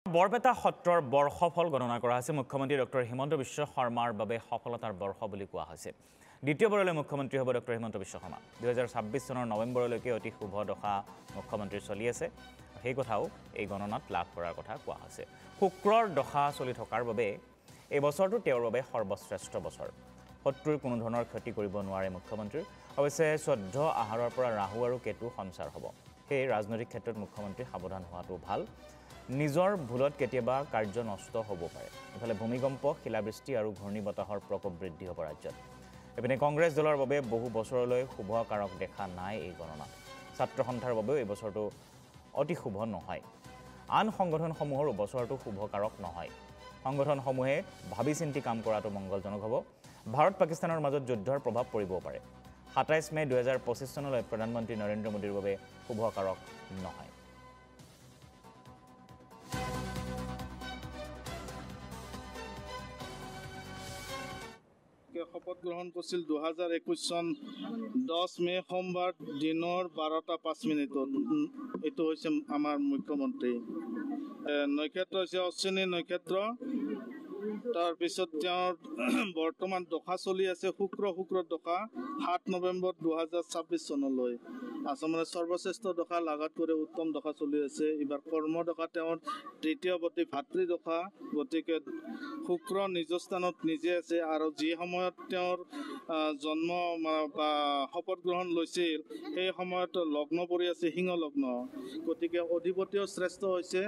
বৰপেটা সত্ৰৰ বৰ্ষফল গণনা কৰা হৈছে। মুখ্যমন্ত্ৰী ডক্টৰ হিমন্ত বিশ্ব শৰ্মাৰ বাবে সফলতাৰ বৰ্ষ বুলি কোৱা হৈছে। দ্বিতীয়বাৰলৈ মুখ্যমন্ত্ৰী হ'ব ডক্টৰ হিমন্ত বিশ্ব শৰ্মা। 2026 চনৰ নৱেম্বৰলৈকে অতি শুভ দশা মুখ্যমন্ত্ৰীৰ চলি আছে। সেই কথাও এই গণনাত লাভ কৰাৰ কথা কোৱা হৈছে। শুক্ৰৰ দশা চলি থকাৰ বাবে এই বছৰটো তেওঁৰ বাবে সৰ্বশ্ৰেষ্ঠ বছৰ। শত্ৰুৰ কোনো ধৰণৰ ক্ষতি কৰিব নোৱাৰে মুখ্যমন্ত্ৰীৰ। অৱশ্যে 14 আহাৰৰ পৰা ৰাহু আৰু কেতু সঞ্চাৰ হ'ব। সেই ৰাজনৈতিক ক্ষেত্ৰত মুখ্যমন্ত্ৰী সাৱধান হোৱাটো ভাল। নিজৰ ভুলত কেতিয়াবা কাৰ্য নষ্ট হ'ব পাৰে। ইফালে ভূমিকম্প, শিলাবৃষ্টি আৰু ঘূৰ্ণীবতাহৰ প্ৰকোপ বৃদ্ধি হ'ব ৰাজ্যত। এপিনে কংগ্ৰেছ দলৰ বাবে বহু বছৰলৈ শুভ কাৰক দেখা নাই এই গণনাত। ছাত্ৰ সন্থাৰ বাবেও এই বছৰটো অতি শুভ নহয়। আন সংগঠনসমূহৰ বছৰটো শুভ কাৰক নহয়। সংগঠনসমূহে ভাবি চিন্তি কাম কৰাটো মংগলজনক হ'ব। ভাৰত পাকিস্তানৰ মাজত যুদ্ধৰ প্ৰভাৱ পৰিবও পাৰে। 27 মে 2025 চনলৈ প্ৰধানমন্ত্ৰী নৰেন্দ্ৰ মোদীৰ বাবে শুভ কাৰক নহয়। শপত গ্ৰহণ কৰিছিল 2021 চন 10 মে সোমবাৰ দিনৰ 12টা 5 মিনিটত। এইটো হৈছে আমাৰ মুখ্যমন্ত্ৰী। নক্ষত্ৰ হৈছে অশ্বিনী নক্ষত্ৰ। তাৰপিছত তেওঁৰ বৰ্তমান দশা চলি আছে শুক্ৰৰ দশা 7 নৱেম্বৰ 2026 চনলৈ। আচলতে সৰ্বশ্ৰেষ্ঠ দশা লাগাত কৰি উত্তম দশা চলি আছে। এইবাৰ কৰ্ম দশা তেওঁৰ তৃতীয়ৱতী ভাতৃ দশা। গতিকে শুক্ৰ নিজ স্থানত নিজে আছে আৰু যি সময়ত তেওঁৰ জন্ম বা শপত গ্ৰহণ লৈছিল সেই সময়ত লগ্ন পৰি আছে সিংহ লগ্ন। গতিকে অধিপতিও শ্ৰেষ্ঠ হৈছে।